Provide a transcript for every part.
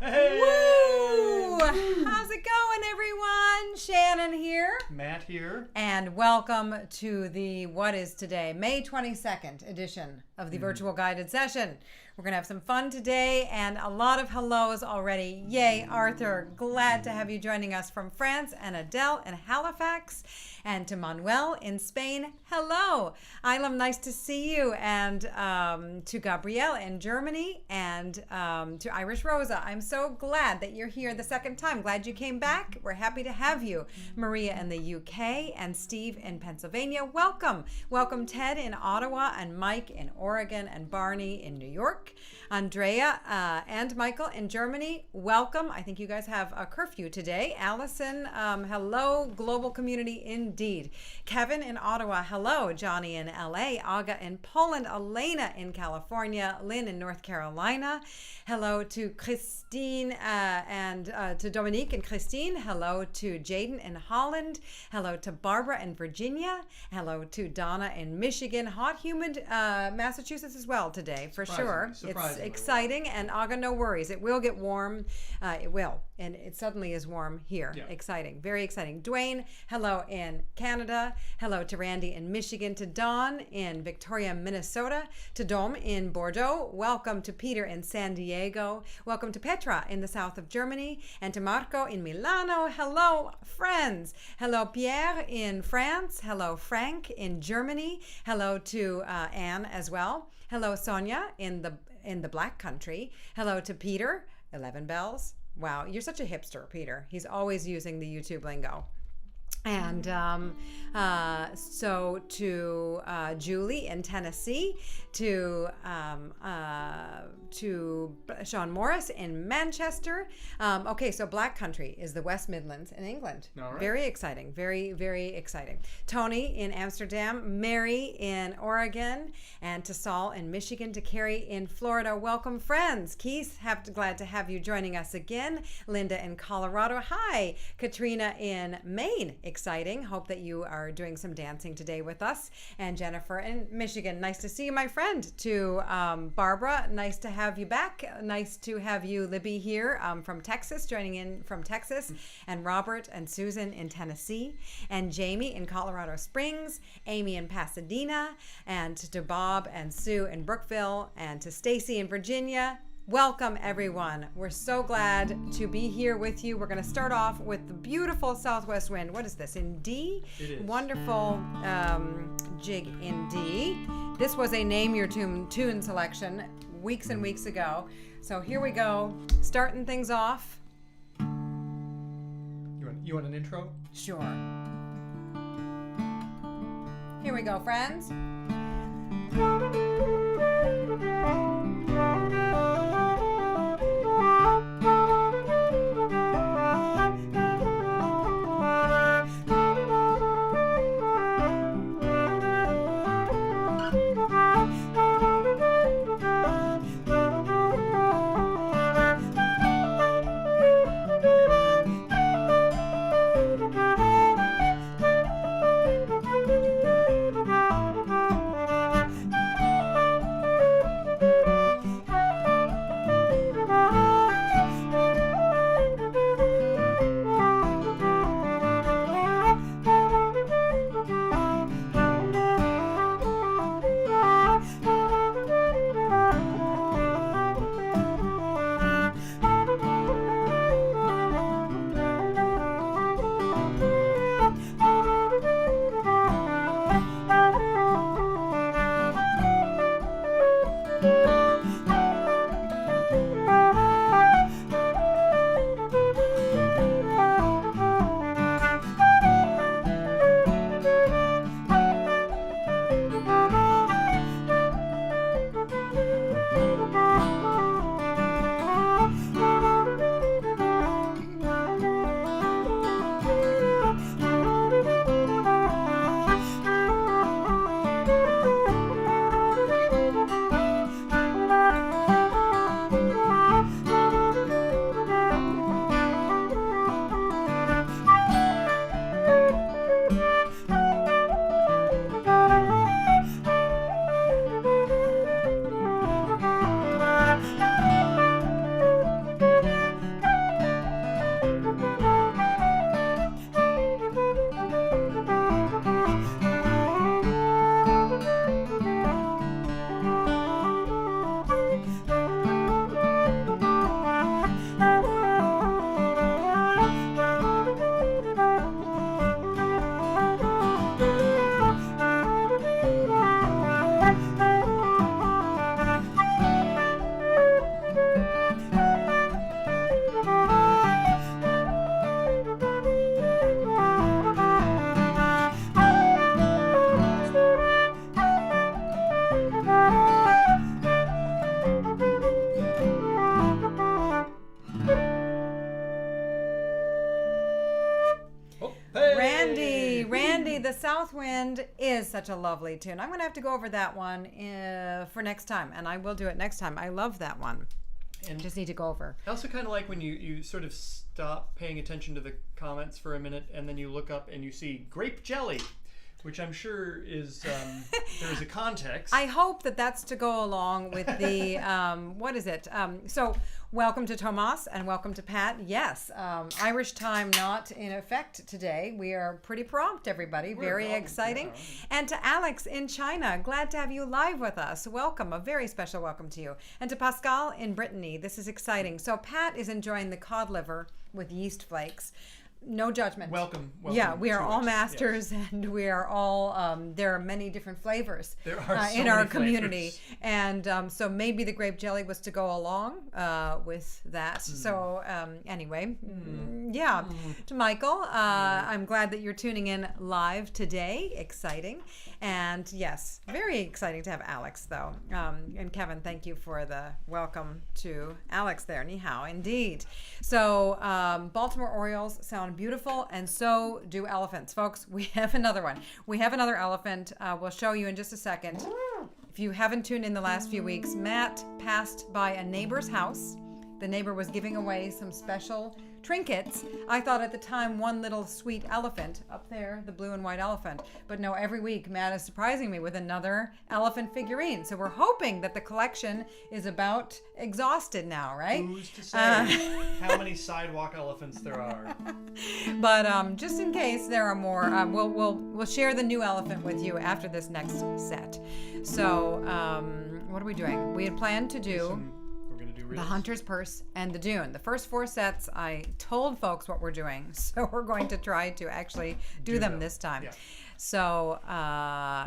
Hey! Woo! How's it going, everyone? Shannon here. Matt here. And welcome to the, what is today, May 22nd edition of the virtual guided session. We're going to have some fun today and a lot of hellos already. Yay, Arthur. Glad to have you joining us from France, and Adele in Halifax, and to Manuel in Spain. Hello. Ilam, nice to see you. And to Gabrielle in Germany, and to Irish Rosa. I'm so glad that you're here the second time. Glad you came back. We're happy to have you. Maria in the UK and Steve in Pennsylvania. Welcome. Welcome Ted in Ottawa and Mike in Oregon and Barney in New York. Andrea and Michael in Germany, welcome. I think you guys have a curfew today. Allison, hello. Global community indeed. Kevin in Ottawa, hello. Johnny in LA. Aga in Poland. Elena in California. Lynn in North Carolina. Hello to Christine and to Dominique and Christine. Hello to Jaden in Holland. Hello to Barbara in Virginia. Hello to Donna in Michigan. Hot, humid Massachusetts as well today, for sure. It's exciting, and Aga, no worries. It will get warm. It will, and it suddenly is warm here. Yeah. Exciting, very exciting. Dwayne, hello in Canada. Hello to Randy in Michigan. To Dawn in Victoria, Minnesota. To Dom in Bordeaux. Welcome to Peter in San Diego. Welcome to Petra in the south of Germany. And to Marco in Milano. Hello, friends. Hello, Pierre in France. Hello, Frank in Germany. Hello to Anne as well. Hello, Sonia in the Black Country. Hello to Peter, 11 bells. Wow, you're such a hipster, Peter. He's always using the YouTube lingo. And so to Julie in Tennessee, to Sean Morris in Manchester. Okay, so Black Country is the West Midlands in England. All right. Very exciting, very, very exciting. Tony in Amsterdam, Mary in Oregon, and to Saul in Michigan, to Carrie in Florida. Welcome, friends. Keith, glad to have you joining us again. Linda in Colorado. Hi. Katrina in Maine. Exciting. Hope that you are doing some dancing today with us. And Jennifer in Michigan. Nice to see you, my friend. To Barbara, nice to have you back. Nice to have you, Libby, here from Texas, joining in from Texas. And Robert and Susan in Tennessee. And Jamie in Colorado Springs. Amy in Pasadena. And to Bob and Sue in Brookville. And to Stacy in Virginia. Welcome, everyone. We're so glad to be here with you. We're going to start off with the beautiful Southwest Wind. What is this, in D? It is. Wonderful jig in D. This was a Name Your Tune selection weeks and weeks ago. So here we go, starting things off. You want an intro? Sure. Here we go, friends. Randy, the South Wind is such a lovely tune. I'm going to have to go over that one for next time, and I will do it next time. I love that one. And just need to go over. I also kind of like when you sort of stop paying attention to the comments for a minute, and then you look up and you see grape jelly, which I'm sure is there's a context. I hope that that's to go along with the what is it? So welcome to Tomas and welcome to Pat. Yes, Irish time not in effect today. We are pretty prompt, everybody. Very exciting. Yeah. And to Alex in China, glad to have you live with us. Welcome, a very special welcome to you. And to Pascal in Brittany, this is exciting. So Pat is enjoying the cod liver with yeast flakes. No judgment. Welcome. Yeah, we are all masters, yes. And we are all. There are many different flavors there are so in our community, flavors. And so maybe the grape jelly was to go along with that. So anyway, yeah. To Michael, I'm glad that you're tuning in live today. Exciting, and yes, very exciting to have Alex though. And Kevin, thank you for the welcome to Alex there. Ni hao, indeed. So Baltimore Orioles sound beautiful, and so do elephants, folks. We have another one. We have another elephant. We'll show you in just a second. If you haven't tuned in the last few weeks, Matt passed by a neighbor's house. The neighbor was giving away some special trinkets. I thought at the time one little sweet elephant up there, the blue and white elephant. But no, every week Matt is surprising me with another elephant figurine. So we're hoping that the collection is about exhausted now, right? Who's to say how many sidewalk elephants there are? But just in case there are more, we'll share the new elephant with you after this next set. So what are we doing? We had planned to do the Hunter's Purse and the Doon. The first 4 sets, I told folks what we're doing, so we're going to try to actually do them this time. Yeah. So,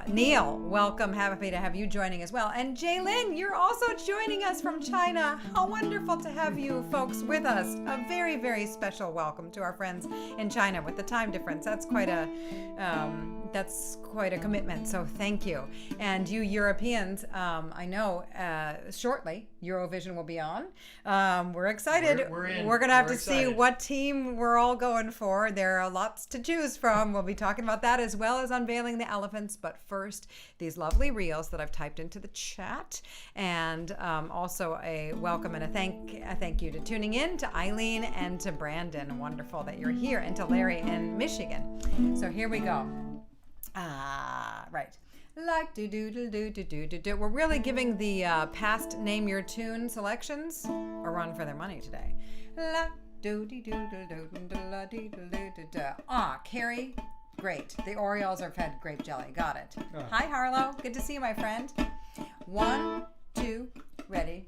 Neil, welcome. Happy to have you joining as well. And Jaylin, you're also joining us from China. How wonderful to have you folks with us. A very, very special welcome to our friends in China with the time difference. That's quite a commitment. So thank you. And you Europeans, I know shortly Eurovision will be on. We're excited. We're going to have to see what team we're all going for. There are lots to choose from. We'll be talking about that as well as unveiling the elephants. But first, these lovely reels that I've typed into the chat. And also a welcome and a thank you to tuning in to Eileen and to Brandon. Wonderful that you're here. And to Larry in Michigan. So here we go. Right. Like do do do do do do do. We're really giving the past Name Your Tune selections a run for their money today. La do do do do do la do do do do. Carrie, great. The Orioles are fed grape jelly. Got it. Hi Harlow, good to see you, my friend. 1, 2, ready.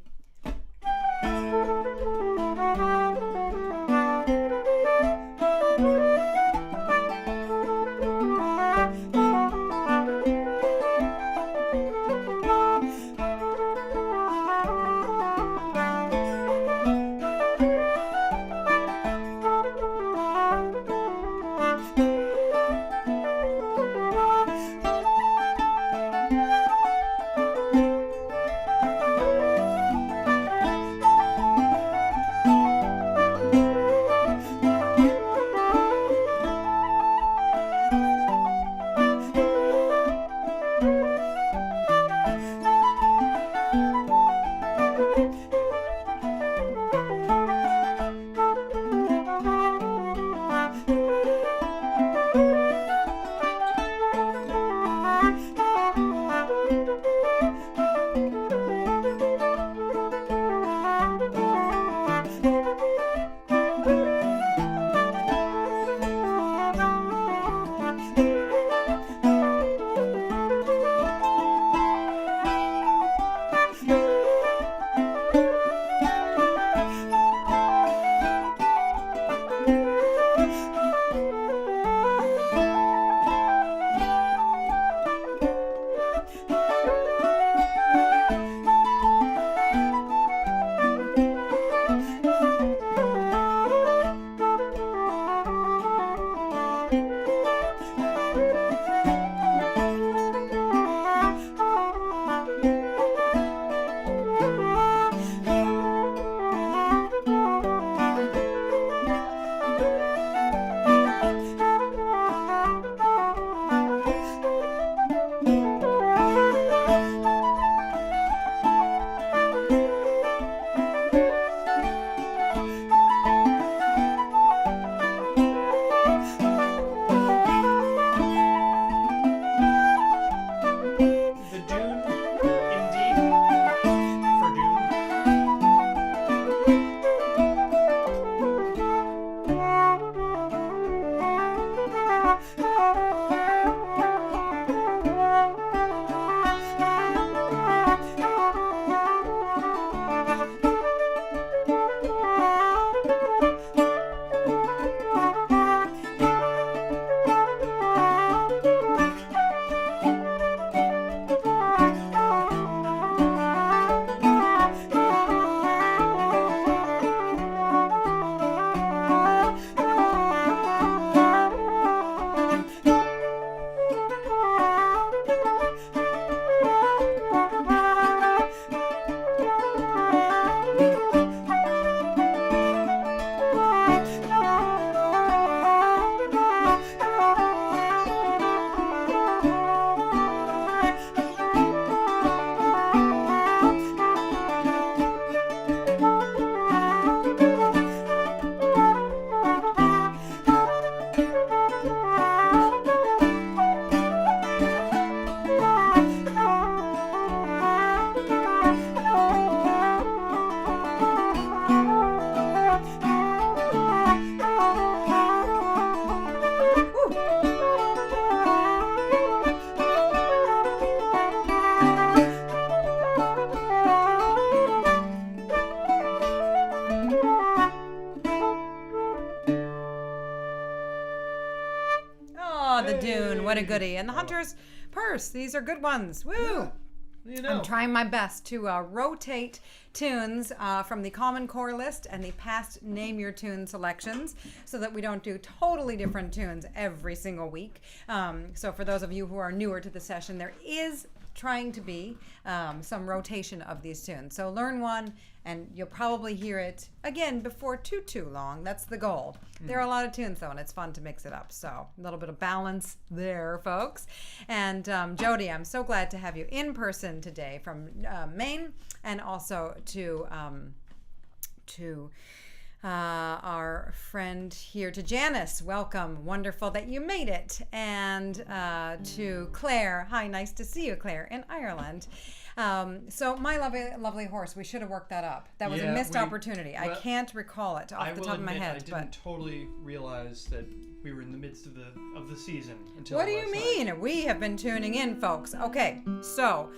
The Doon, what a goodie. And the Hunter's Purse, these are good ones. Woo! Yeah. You know. I'm trying my best to rotate tunes from the Common Core list and the past Name Your Tune selections so that we don't do totally different tunes every single week. So for those of you who are newer to the session, there is trying to be some rotation of these tunes. So learn one and you'll probably hear it again before too long. That's the goal. There are a lot of tunes though, and it's fun to mix it up. So a little bit of balance there, folks. And Jody, I'm so glad to have you in person today from Maine, and also to our friend here, to Janice. Welcome. Wonderful that you made it. And to Claire. Hi, nice to see you, Claire, in Ireland. So my lovely horse, we should have worked that up. That was a missed opportunity. Well, I can't recall it off the top of my head. I didn't totally realize that we were in the midst of the season until What do you mean? Night. We have been tuning in, folks. Okay, so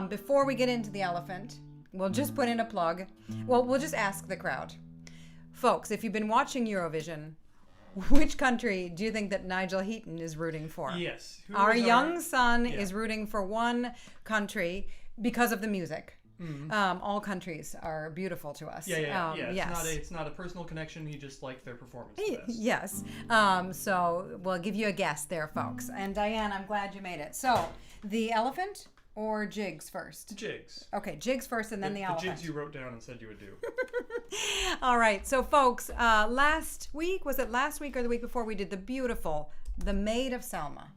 before we get into the elephant, we'll just put in a plug. Well, we'll just ask the crowd. Folks, if you've been watching Eurovision, which country do you think that Nigel Heaton is rooting for? Yes. Our young son is rooting for one country because of the music. Mm-hmm. All countries are beautiful to us. Yeah. Yes. It's not a personal connection. He just liked their performance the best. Yes. So we'll give you a guess there, folks. And Diane, I'm glad you made it. So the elephant or Jigs first? Jigs. Okay, Jigs first and then the elephant. The Jigs you wrote down and said you would do. All right. So folks, last week or the week before, we did the Maid of Selma.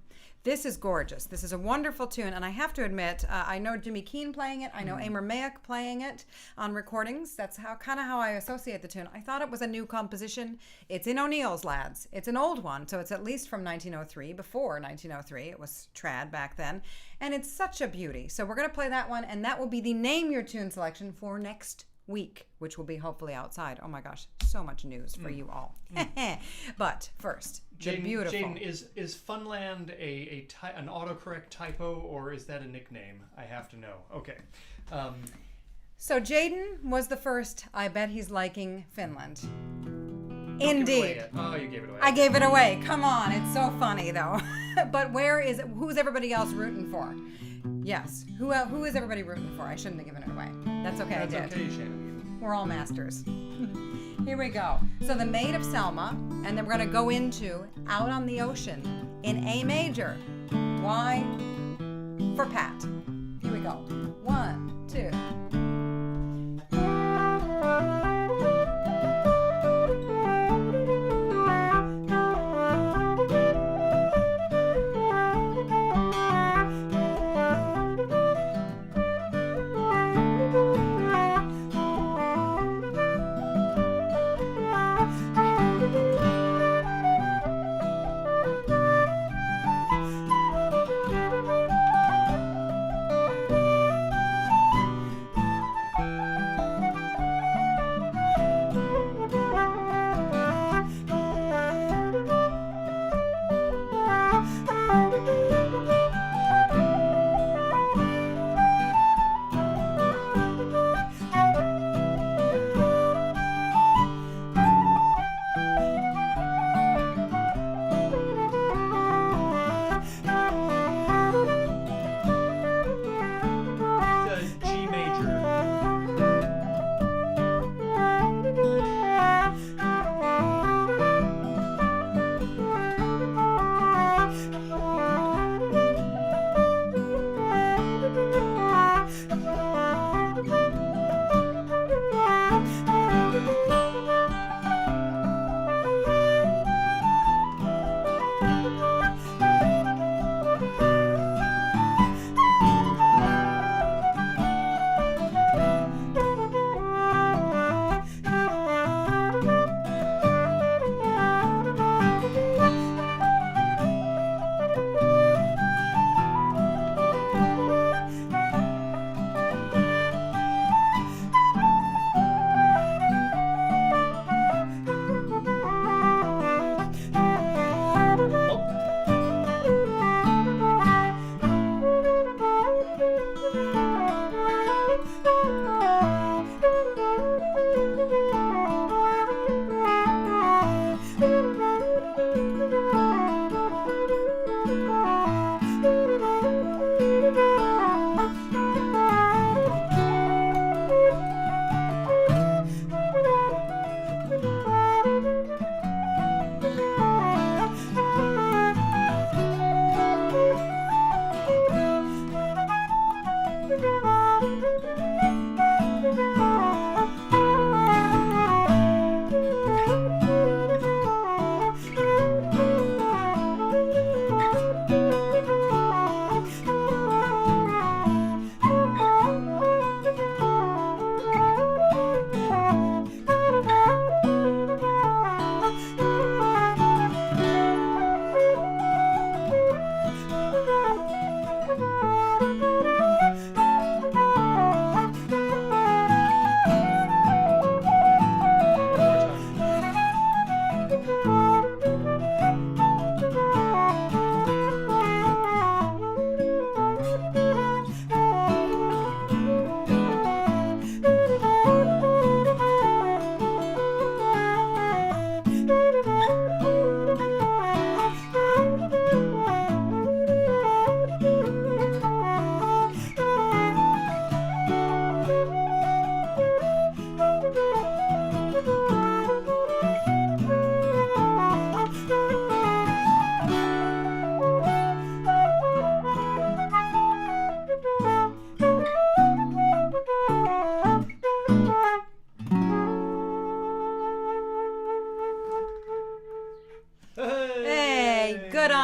This is gorgeous. This is a wonderful tune, and I have to admit, I know Jimmy Keane playing it. I know Emer Mayak playing it on recordings. That's how I associate the tune. I thought it was a new composition. It's in O'Neill's, lads. It's an old one, so it's at least from 1903. Before 1903, it was trad back then, and it's such a beauty. So we're gonna play that one, and that will be the Name Your Tune selection for next week, which will be hopefully outside. Oh my gosh, so much news for you all. But first, beautiful. Jaden, is Funland an autocorrect typo, or is that a nickname? I have to know. Okay. So Jaden was the first. I bet he's liking Finland. Don't Indeed. give it away yet. Oh, you gave it away. I gave it away. Come on, it's so funny though. But who's everybody else rooting for? Yes. Who is everybody rooting for? I shouldn't have given it away. That's okay. That's I did. okay, Shannon. We're all masters. Here we go. So the Maid of Selma, and then we're going to go into Out on the Ocean in A major. Y for Pat. Here we go. 1, 2.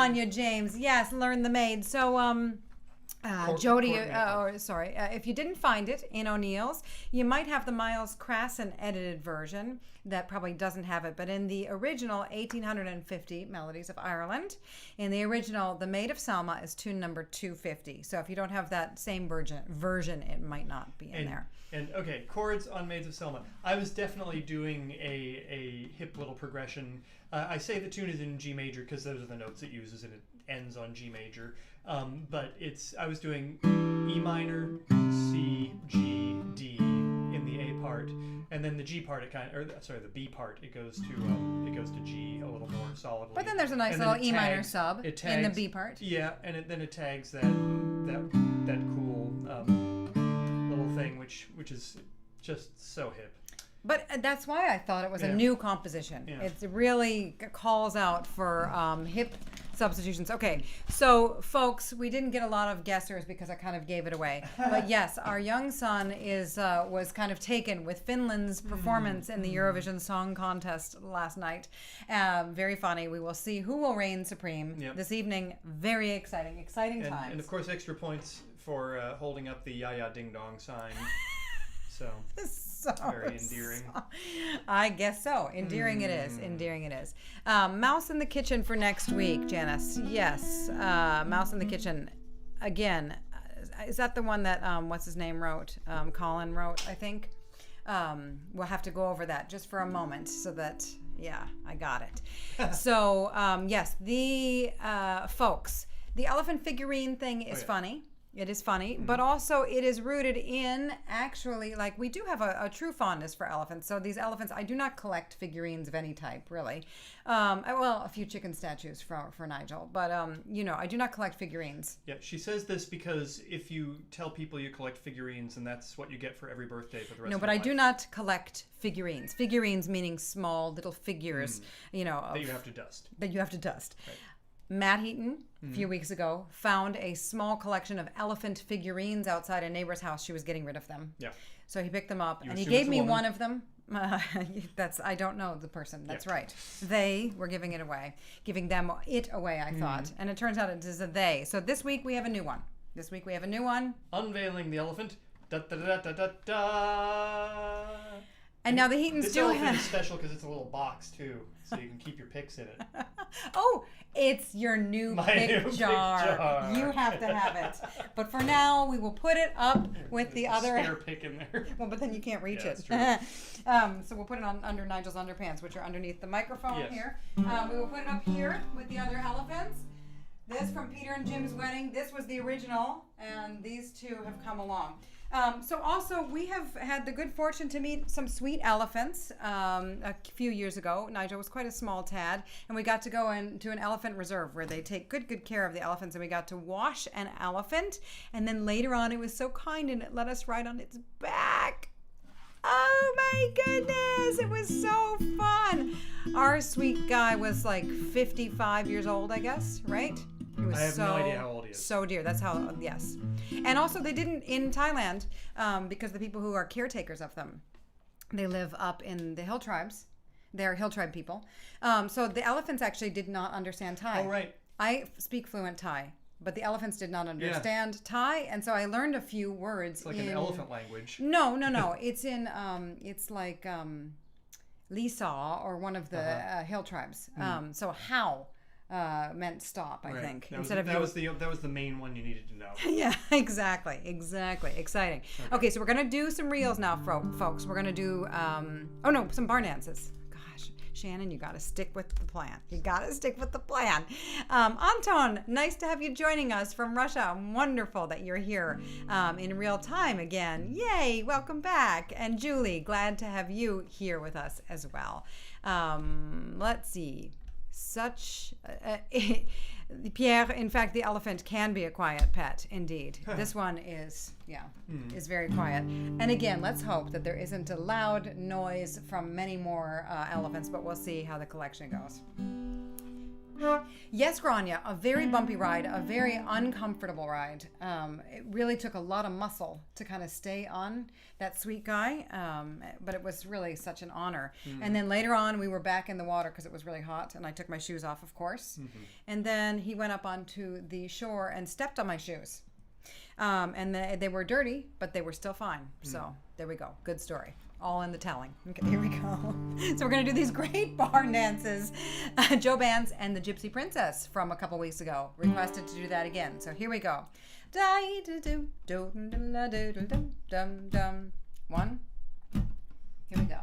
on you, James. Yes, learn the Maid. So, Jody, if you didn't find it in O'Neill's, you might have the Miles Crasson edited version that probably doesn't have it, but in the original 1850 Melodies of Ireland, in the original, The Maid of Selma is tune number 250. So if you don't have that same version, it might not be in there. And okay, chords on Maids of Selma. I was definitely doing a hip little progression. I say the tune is in G major because those are the notes it uses, and it ends on G major. But I was doing E minor, C, G, D in the A part, and then the G part the B part it goes to G a little more solidly. But then there's a nice little E minor sub in the B part. Yeah, and then it tags that cool little thing which is just so hip. But that's why I thought it was a new composition. Yeah. It really calls out for hip substitutions. Okay, so folks, we didn't get a lot of guessers because I kind of gave it away. But yes, our young son was kind of taken with Finland's performance in the Eurovision Song Contest last night. Very funny. We will see who will reign supreme this evening. Very exciting times. And of course, extra points for holding up the Yaya Ding Dong sign. So very endearing. I guess so. Endearing it is. Endearing it is. Mouse in the Kitchen for next week, Janice. Yes. Mouse in the Kitchen. Again, is that the one that, what's his name wrote? Colin wrote, I think. We'll have to go over that just for a moment so that, I got it. So, yes, the folks, the elephant figurine thing is funny. It is funny, but also it is rooted in actually, like, we do have a true fondness for elephants. So these elephants, I do not collect figurines of any type, really. A few chicken statues for Nigel, but, I do not collect figurines. Yeah, she says this because if you tell people you collect figurines, and that's what you get for every birthday for the rest of your life. No, but I do not collect figurines. Figurines meaning small little figures, that you have to dust. That you have to dust. Right. Matt Heaton, a few weeks ago, found a small collection of elephant figurines outside a neighbor's house. She was getting rid of them. Yeah. So he picked them up, and he gave me one of them. I don't know the person. That's right. They were giving it away, I thought. And it turns out it is a they. So this week we have a new one. Unveiling the elephant. Da da da da da da. And now the Heatons do have... This elephant is special because it's a little box, too, so you can keep your picks in it. Oh, it's your new pick jar. You have to have it. But for now, we will put it up with the other... spare pick in there. Well, but then you can't reach it. That's true. So we'll put it under Nigel's underpants, which are underneath the microphone here. We will put it up here with the other elephants. This from Peter and Jim's wedding. This was the original, and these two have come along. So also, we have had the good fortune to meet some sweet elephants a few years ago. Nigel was quite a small tad, and we got to go into an elephant reserve where they take good care of the elephants, and we got to wash an elephant, and then later on it was so kind and it let us ride on its back. Oh my goodness, it was so fun. Our sweet guy was like 55 years old, I guess, right? I have no idea how old he is. So dear. That's how, yes. And also they didn't, in Thailand, because the people who are caretakers of them, they live up in the hill tribes. They're hill tribe people. So the elephants actually did not understand Thai. Oh, right. I speak fluent Thai, but the elephants did not understand Thai. And so I learned a few words. It's like an elephant language. No. It's in, it's like Lisaw or one of the hill tribes. So how meant stop, I think. That was the main one you needed to know. Yeah, exactly. Exciting. Okay, so we're gonna do some reels now, folks. We're gonna do some Barndances. Gosh, Shannon, you gotta stick with the plan. Anton, nice to have you joining us from Russia. Wonderful that you're here in real time again. Yay, welcome back. And Julie, glad to have you here with us as well. Let's see. Pierre, in fact, the elephant can be a quiet pet, indeed. This one is very quiet. And again, let's hope that there isn't a loud noise from many more elephants, but we'll see how the collection goes. Yes, Grania, a very bumpy ride, a very uncomfortable ride. It really took a lot of muscle to kind of stay on that sweet guy, but it was really such an honor. And then later on, we were back in the water because it was really hot, and I took my shoes off, of course. And then he went up onto the shore and stepped on my shoes. And they were dirty, but they were still fine. So there we go. Good story. All in the telling. Okay, here we go. So we're going to do these great barn dances. Joe Bands and the Gypsy Princess from a couple weeks ago requested to do that again. So here we go. One. Here we go.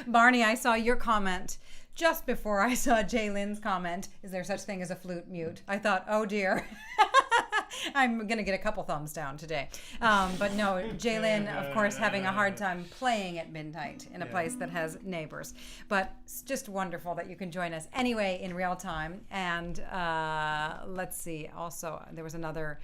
Barney, I saw your comment just before I saw Jaylin's comment. Is there such thing as a flute mute? I thought, oh dear. I'm going to get a couple thumbs down today. But no, Jaylin, of course, having a hard time playing at midnight in a place that has neighbors. But it's just wonderful that you can join us anyway in real time. And let's see. Also, there was another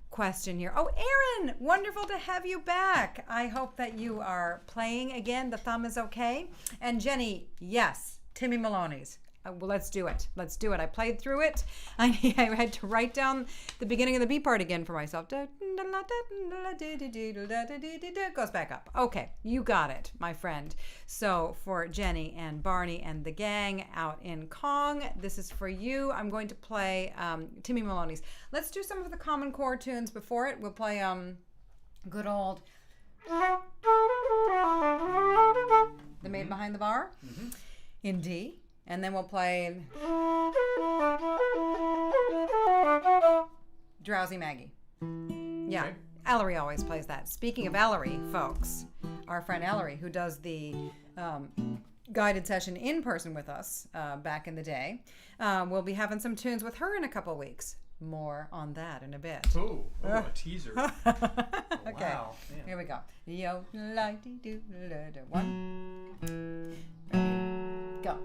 question here. Oh, Aaron, wonderful to have you back. I hope that you are playing again. The thumb is okay. And Jenny, yes, Timmy Moloney's. Well, let's do it. Let's do it. I played through it. I had to write down the beginning of the B part again for myself. Goes back up. Okay, you got it, my friend. So for Jenny and Barney and the gang out in Kong, this is for you. I'm going to play Timmy Moloney's. Let's do some of the Common Core tunes before it. We'll play good old... the Maid Behind the Bar, in D. And then we'll play Drowsy Maggie. Yeah, Okay. Ellery always plays that. Speaking of Ellery, folks, our friend Ellery, who does the guided session in person with us back in the day, we'll be having some tunes with her in a couple weeks. More on that in a bit. Oh, a teaser. Okay, Wow. Man. here we go. Yo, la-dee-doo, la-da. 1, ready, go.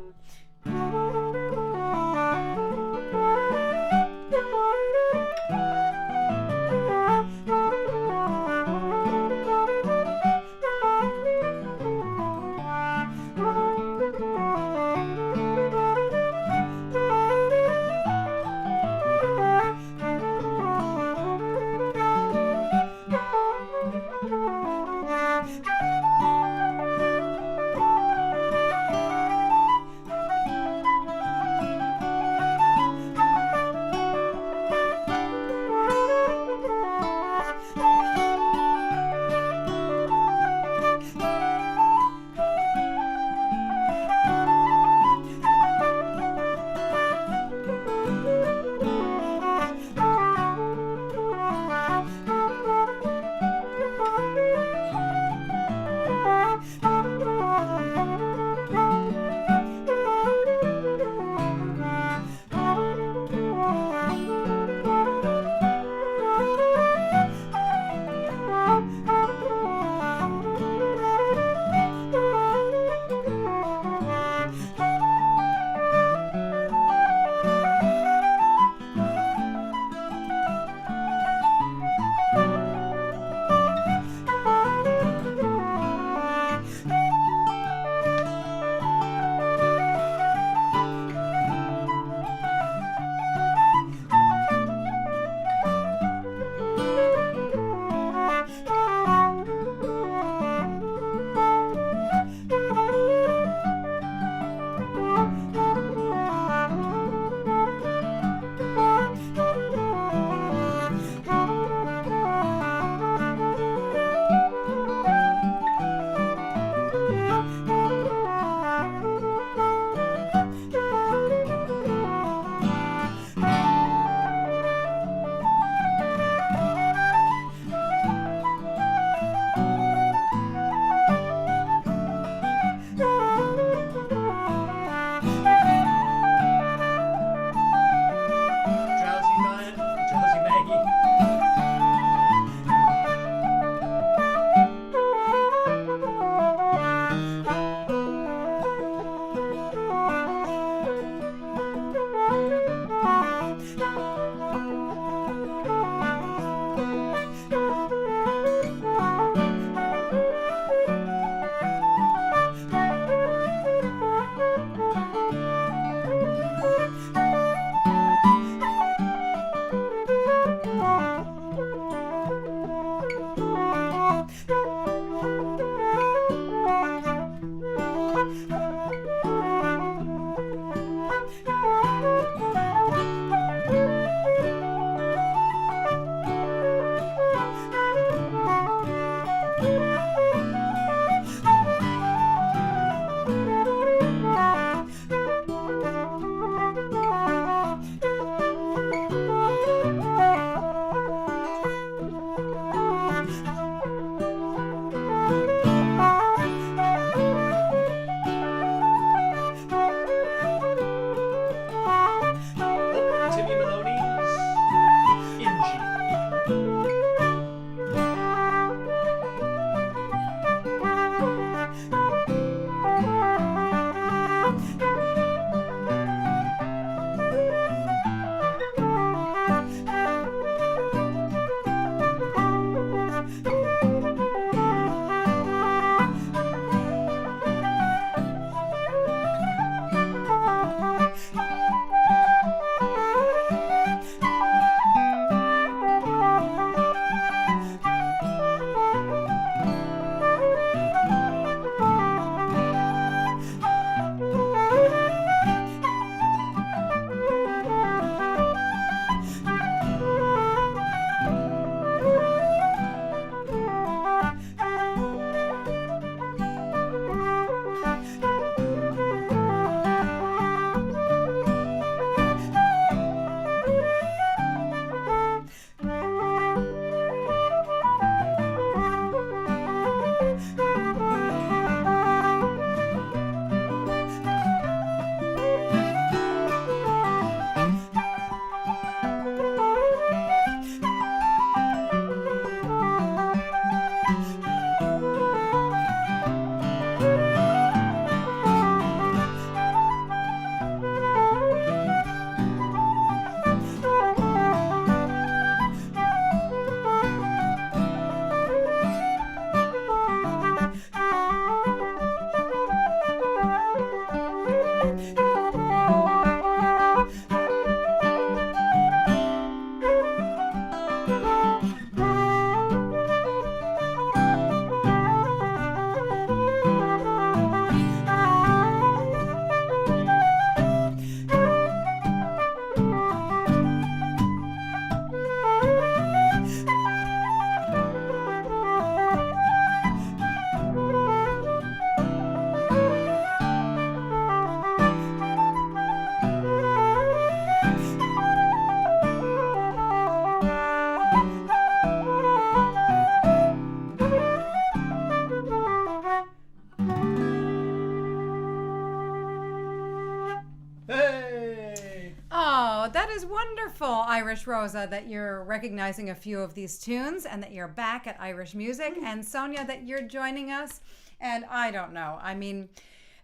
That is wonderful, Irish Rosa, that you're recognizing a few of these tunes and that you're back at Irish Music. And Sonia, that you're joining us. And I don't know. I mean,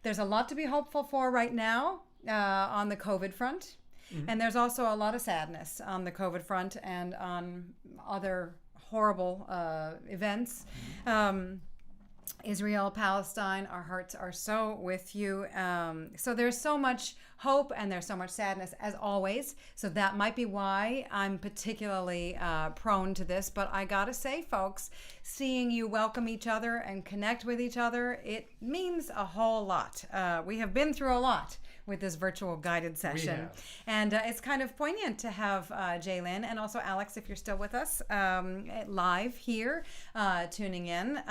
there's a lot to be hopeful for right now on the COVID front. Mm-hmm. And there's also a lot of sadness on the COVID front and on other horrible events. Mm-hmm. Israel, Palestine, our hearts are so with you. So there's so much hope and there's so much sadness as always. So that might be why I'm particularly prone to this. But I gotta say, folks, seeing you welcome each other and connect with each other, it means a whole lot. We have been through a lot with this virtual guided session. And it's kind of poignant to have Jaylin and also Alex, if you're still with us, live here, tuning in.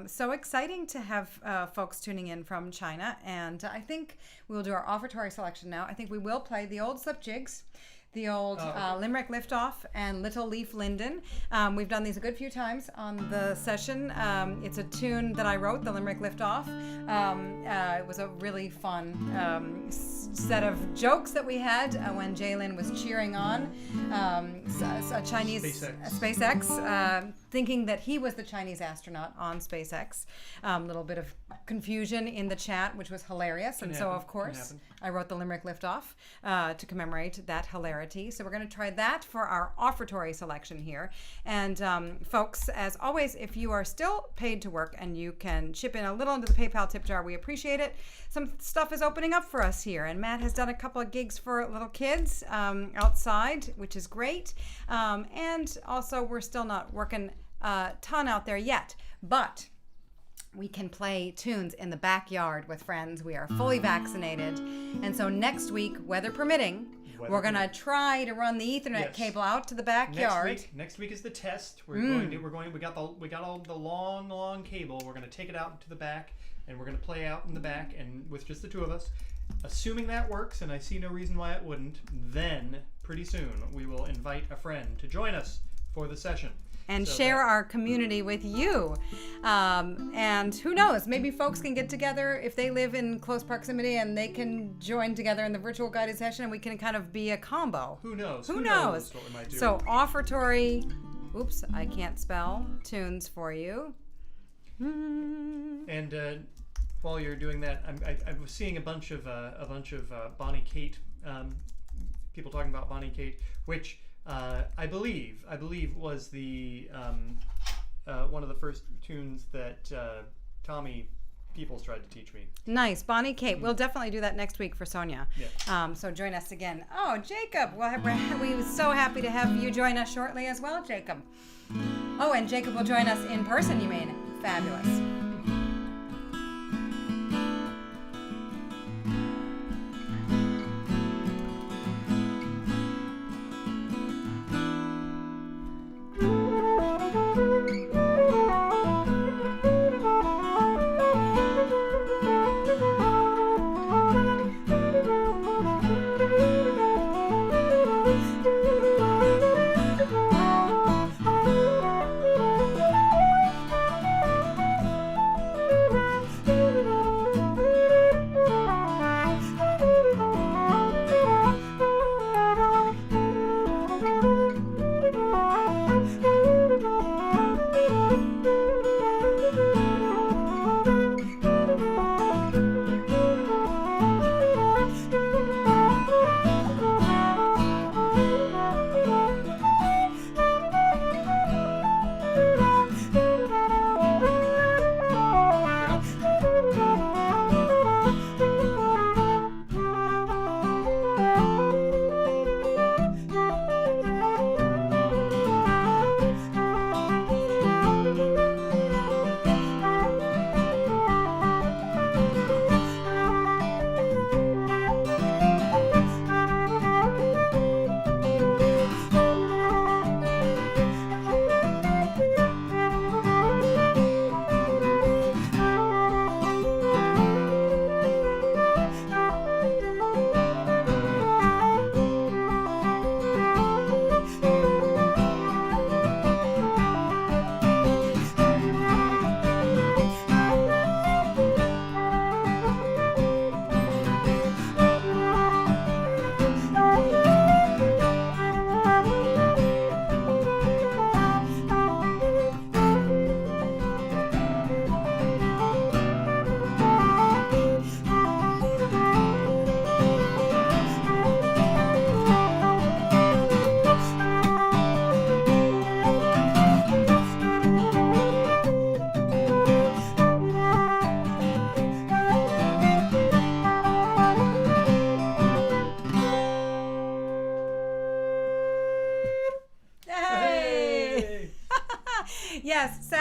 So exciting to have folks tuning in from China. And I think we'll do our offertory selection now. I think we will play the old slip jigs, the old Limerick Liftoff, and Little Leaf Linden. We've done these a good few times on the session. It's a tune that I wrote, the Limerick Liftoff. It was a really fun set of jokes that we had when Jaylin was cheering on a Chinese SpaceX, thinking that he was the Chinese astronaut on SpaceX. Little bit of confusion in the chat, which was hilarious. So, of course, I wrote the Limerick Liftoff to commemorate that hilarity. So we're going to try that for our offertory selection here. And folks, as always, if you are still paid to work and you can chip in a little into the PayPal tip jar, we appreciate it. Some stuff is opening up for us here. And Matt has done a couple of gigs for little kids outside, which is great. And also, we're still not working a ton out there yet. But we can play tunes in the backyard with friends. We are fully vaccinated. And so next week, weather permitting, we're going to try to run the Ethernet cable out to the backyard. Next week is the test. We got all the long cable. We're going to take it out to the back and we're going to play out in the back and with just the two of us. Assuming that works, and I see no reason why it wouldn't, then pretty soon we will invite a friend to join us for the session. And share our community with you. And who knows, maybe folks can get together if they live in close proximity and they can join together in the virtual guided session and we can kind of be a combo. Who knows? Who knows what we might do. So offertory, oops, I can't spell, tunes for you. And while you're doing that, I was seeing a bunch of Bonnie Kate, people talking about Bonnie Kate, which I believe was the one of the first tunes that Tommy Peoples tried to teach me. Nice, Bonnie Kate. We'll definitely do that next week for Sonia. Yeah. So join us again. Oh, Jacob, we were so happy to have you join us shortly as well, Jacob. Oh, and Jacob will join us in person, you mean? Fabulous.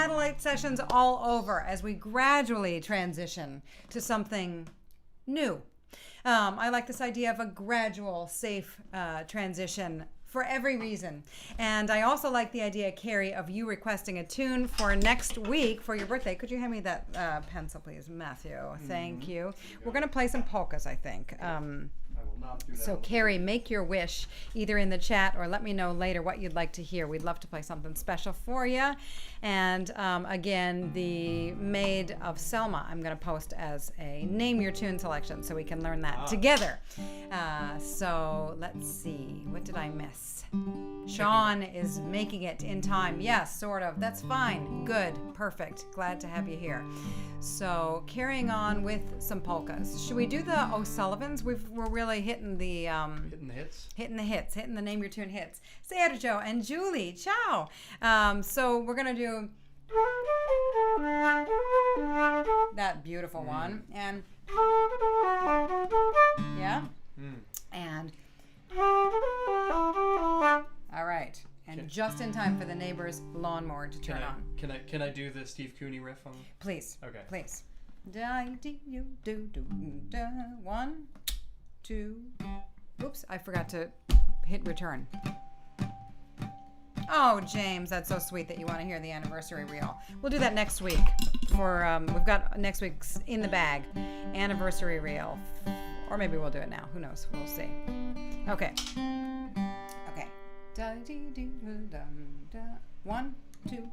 satellite sessions all over as we gradually transition to something new. I like this idea of a gradual, safe transition for every reason. And I also like the idea, Carrie, of you requesting a tune for next week for your birthday. Could you hand me that pencil, please, Matthew? Thank you. We're going to play some polkas, I think. I will not do that. So, Carrie, make your wish either in the chat or let me know later what you'd like to hear. We'd love to play something special for you. And again, the Maid of Selma, I'm going to post as a name your tune selection so we can learn that together. So, let's see. What did I miss? Sean is making it in time. Yes, sort of. That's fine. Good. Perfect. Glad to have you here. So, carrying on with some polkas. Should we do the O'Sullivans? We're really hitting the hitting the hits. Hitting the name your tune hits. Sergio and Julie, ciao. So we're gonna do that beautiful one, and yeah, and all right, and just in time for the neighbor's lawnmower to turn on. Can I do the Steve Cooney riff on? Please. Okay. Please. 1, 2. Oops, I forgot to hit return. Oh, James, that's so sweet that you want to hear the anniversary reel. We'll do that next week. We've got next week's in the bag anniversary reel, or maybe we'll do it now. Who knows? We'll see. Okay. 1, 2.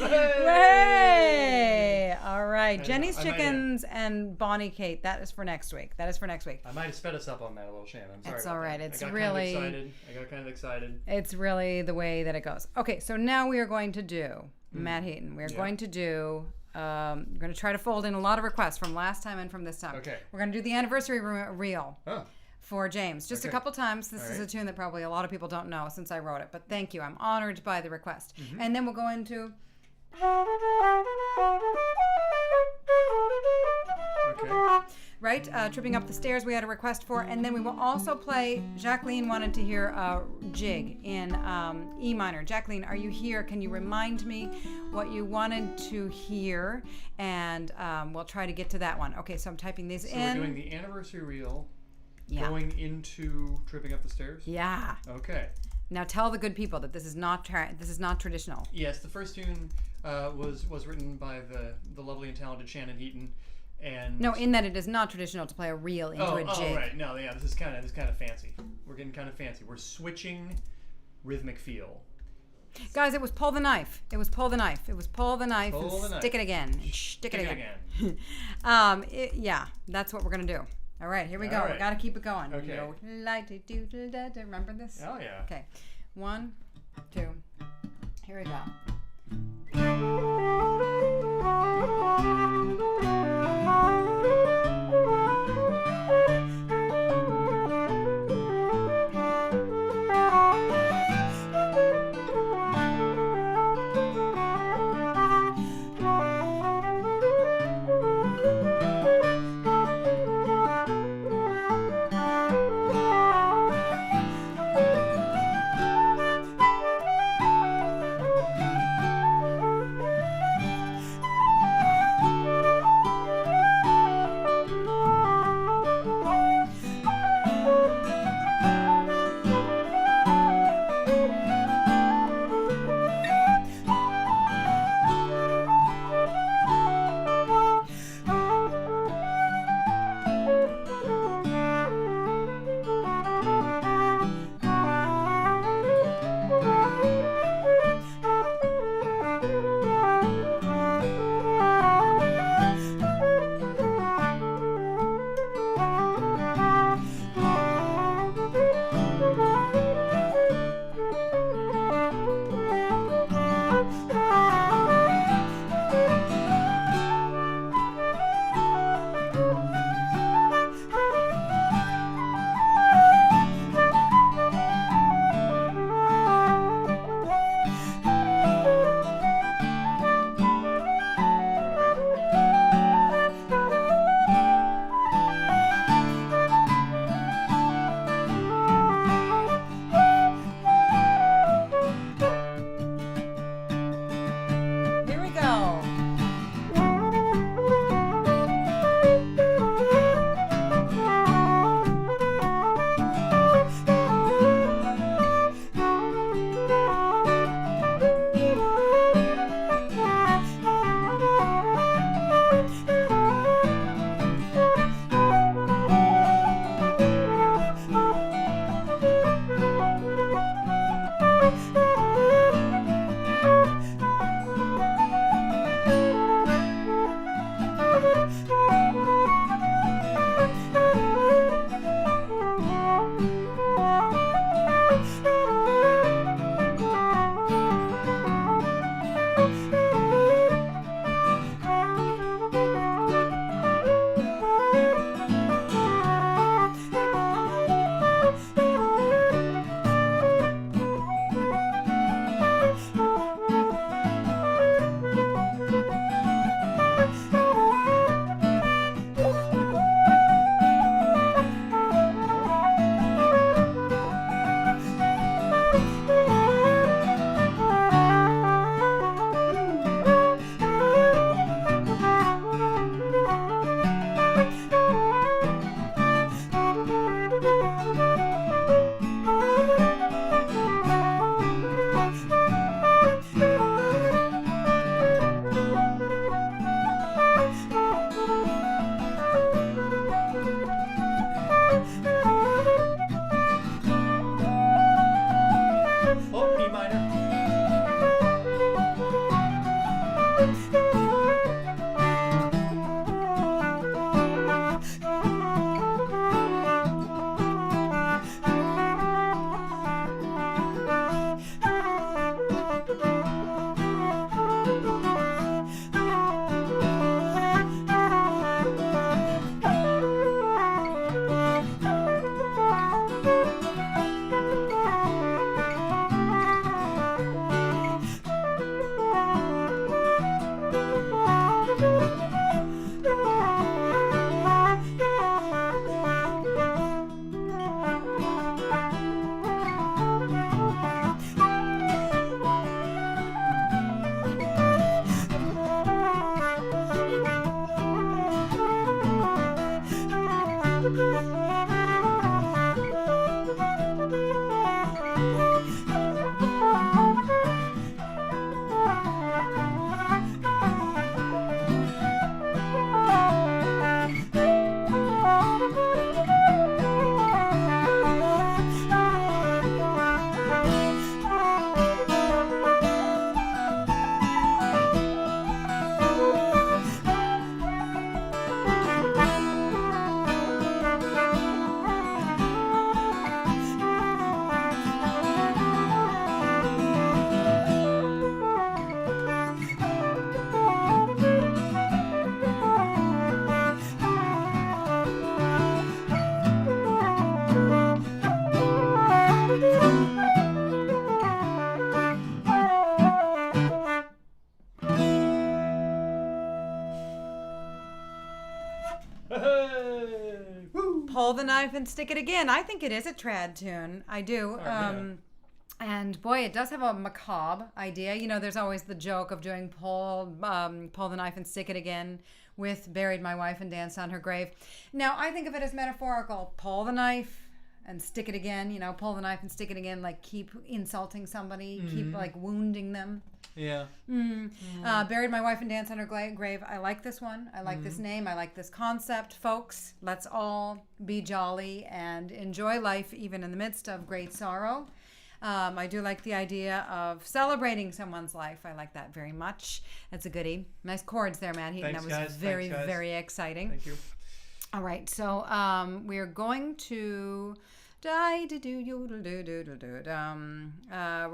Way! All right. Jenny's I might have- Chickens and Bonnie Kate. That is for next week. That is for next week. I might have sped us up on that a little, Shannon. I'm sorry. It's about all right. that. It's I got really- kind of excited. I got kind of excited. It's really the way that it goes. Okay, so now we are going to do, Matt Heaton, we are going to do, we're going to try to fold in a lot of requests from last time and from this time. Okay. We're going to do the anniversary reel. Oh. For James, just a Okay. couple times. This All is a right. tune that probably a lot of people don't know since I wrote it, but thank you. I'm honored by the request. And then we'll go into. Okay. Right, Tripping Up the Stairs we had a request for, and then we will also play. Jacqueline wanted to hear a jig in E minor. Jacqueline, are you here? Can you remind me what you wanted to hear? And we'll try to get to that one. Okay, so I'm typing these So in. we're doing the anniversary reel. Yeah. Going into Tripping Up the Stairs. Yeah. Okay. Now tell the good people that this is not traditional. Yes, the first tune was written by the lovely and talented Shannon Heaton, and No, in that it is not traditional to play a reel into a jig. Oh, right. No, yeah, this is kind of fancy. We're getting kind of fancy. We're switching rhythmic feel. Guys, it was pull the knife. It was pull the knife. It was pull the knife Pull and the knife. stick it again. And stick it again. Yeah, that's what we're gonna do. All right, here we go. All We right. got to keep it going. Okay. Remember this? Oh yeah. Okay. 1, 2. Here we go. Pull the knife and stick it again. I think it is a trad tune. I do. And boy, it does have a macabre idea. You know, there's always the joke of doing pull the knife and stick it again with buried my wife and danced on her grave. Now, I think of it as metaphorical. Pull the knife and stick it again. You know, pull the knife and stick it again. Like keep insulting somebody, keep like wounding them. Yeah. Buried my wife and danced on her grave. I like this one. I like this name. I like this concept, folks. Let's all be jolly and enjoy life even in the midst of great sorrow. I do like the idea of celebrating someone's life. I like that very much. That's a goodie. Nice chords there, Matt Heaton. Thanks, that was guys. very, Thanks, guys. very exciting. Thank you. All right, so we're going to we're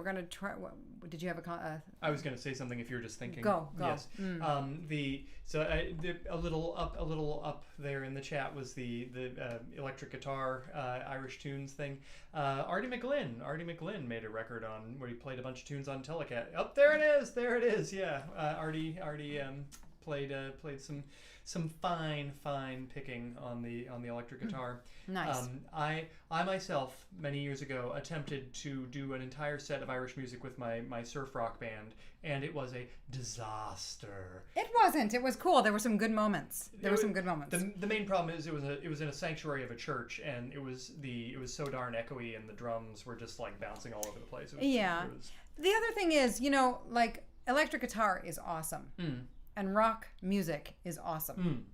going to try. Did you have I was going to say something if you were just thinking. Go. Yes. A little up there in the chat was the electric guitar Irish tunes thing. Artie McGlynn made a record on where he played a bunch of tunes on Telecat. There it is. Yeah. Artie played some fine picking on the electric guitar. Nice. I myself many years ago attempted to do an entire set of Irish music with my surf rock band, and it was a disaster. It wasn't. It was cool. There were some good moments. The main problem is it was in a sanctuary of a church, and it was so darn echoey, and the drums were just like bouncing all over the place. The other thing is, you know, like electric guitar is awesome. And rock music is awesome.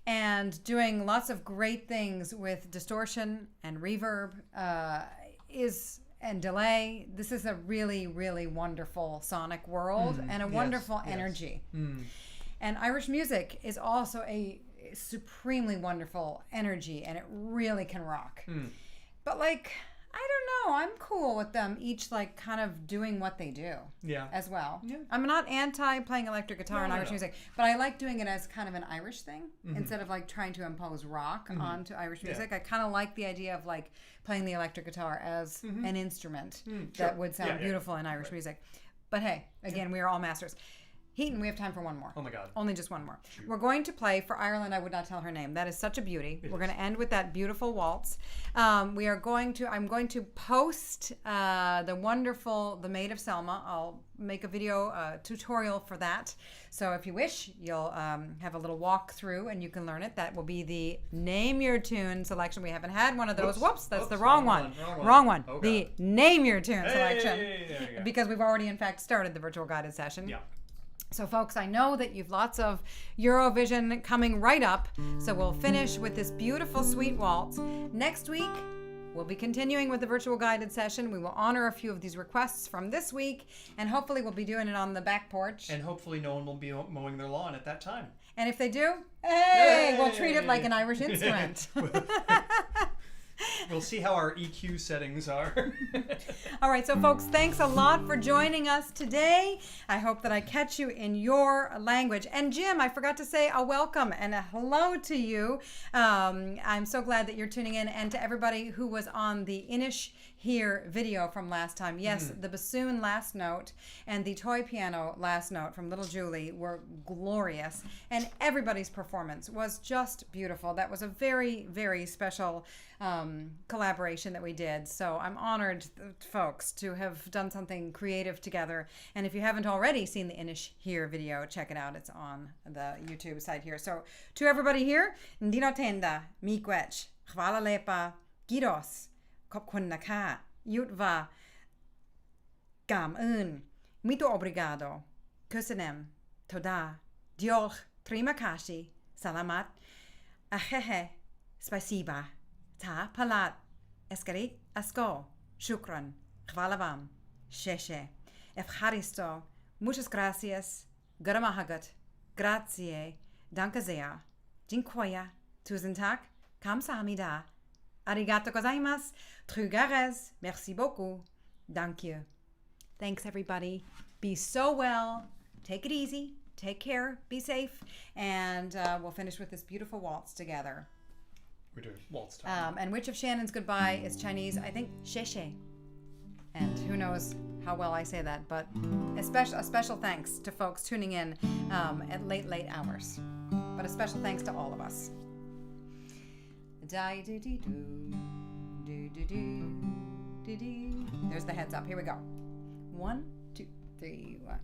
And doing lots of great things with distortion and reverb and delay. This is a really, really wonderful sonic world and a wonderful energy. And Irish music is also a supremely wonderful energy, and it really can rock. But like, I don't know. I'm cool with them each like kind of doing what they do. Yeah. As well. Yeah. I'm not anti playing electric guitar and Irish music, but I like doing it as kind of an Irish thing instead of like trying to impose rock onto Irish music. I kind of like the idea of like playing the electric guitar as an instrument that would sound beautiful in Irish music. But hey, again, we are all masters. Heaton, we have time for one more. Oh my God. Only just one more. Shoot. We're going to play for Ireland. I would not tell her name. That is such a beauty. We're going to end with that beautiful waltz. I'm going to post the Maid of Selma. I'll make a video tutorial for that. So if you wish, you'll have a little walk through and you can learn it. That will be the Name Your Tune selection. We haven't had one of those. Whoops, that's the wrong one. Wrong one. Oh, the Name Your Tune selection. Because we've already, in fact, started the virtual guided session. Yeah. So, folks, I know that you've lots of Eurovision coming right up. So we'll finish with this beautiful, sweet waltz. Next week, We'll be continuing with the virtual guided session. We will honor a few of these requests from this week, and hopefully we'll be doing it on the back porch. And hopefully no one will be mowing their lawn at that time. And if they do, hey, we'll treat it like an Irish instrument. We'll see how our EQ settings are. All right, so folks, thanks a lot for joining us today. I hope that I catch you in your language. And Jim, I forgot to say a welcome and a hello to you. I'm so glad that you're tuning in, and to everybody who was on the Inish Here video from last time. Yes, the bassoon last note and the toy piano last note from Little Julie were glorious, and everybody's performance was just beautiful. That was a very, very special collaboration that we did. So I'm honored, folks, to have done something creative together. And if you haven't already seen the Inish Here video, check it out. It's on the YouTube site here. So to everybody here, Ndino Tenda, Miigwech, Hvala Lepa, Giros, Khobkhun Naka, Yutva, Gam Un, Muito Obrigado, Kusanem, Toda, Diolch, Trima Kashi, Salamat, Ahehe, Spasiba, Ta Palat, Eskarik, Asko, Shukran, Khvalavam, Sheshe, Efharisto, Muchas gracias, Garamahagat, Grazie, Dankazea, Jinkoya, Tusentak, Kamsahamida, Arigato gozaimasu, Trugares, merci beaucoup, thank you. Thanks, everybody. Be so well. Take it easy. Take care. Be safe. And we'll finish with this beautiful waltz together. We're doing waltz time. And which of Shannon's goodbye is Chinese? I think Sheshe. And who knows how well I say that, but a special thanks to folks tuning in at late hours. But a special thanks to all of us. There's the heads up. Here we go. 1, 2, 3, 1.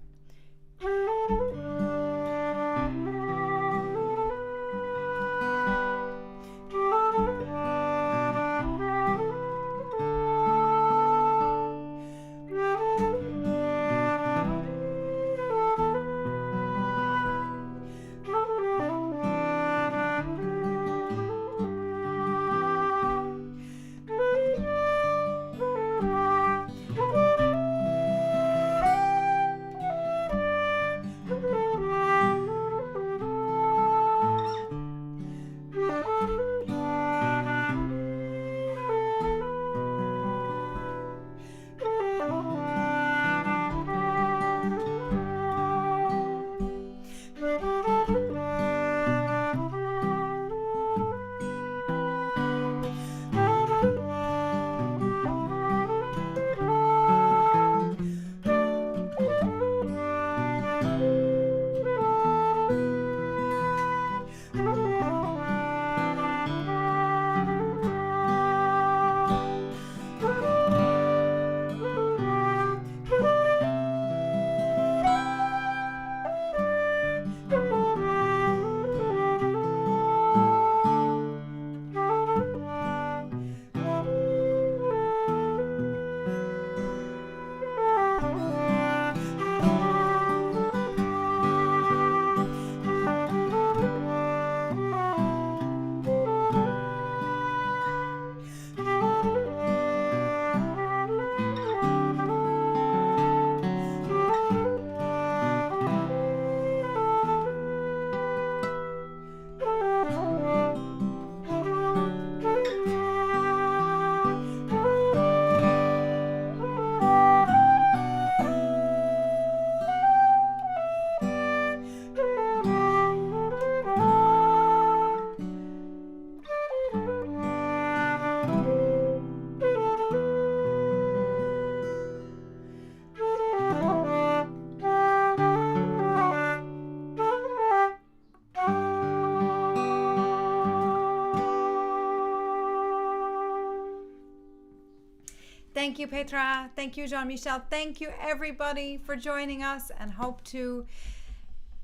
Thank you, Petra. Thank you, Jean-Michel. Thank you, everybody, for joining us, and hope to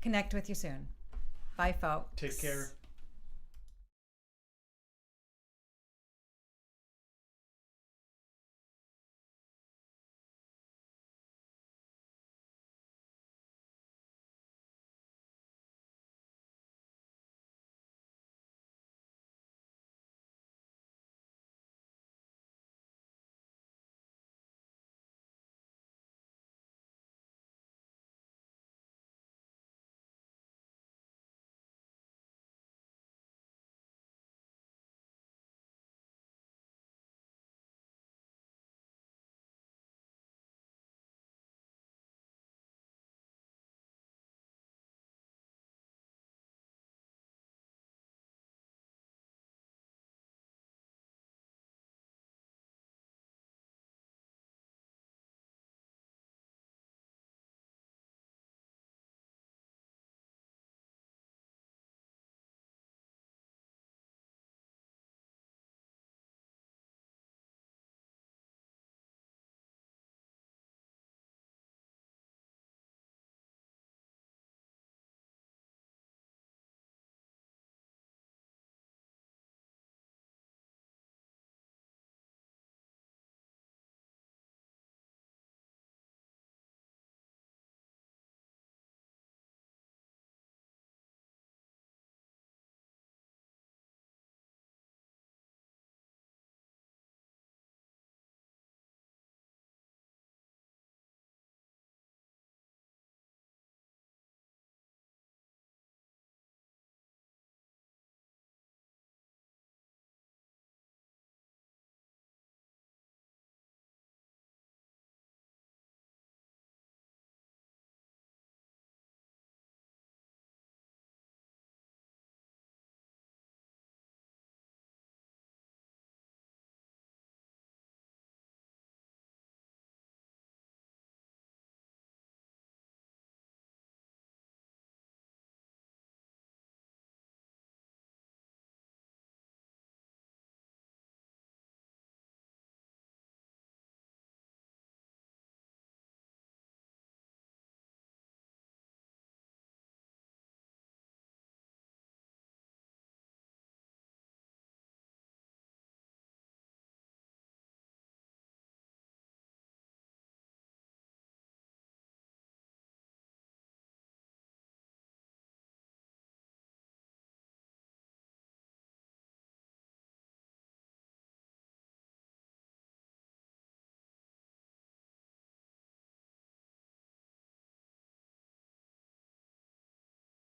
connect with you soon. Bye, folks. Take care.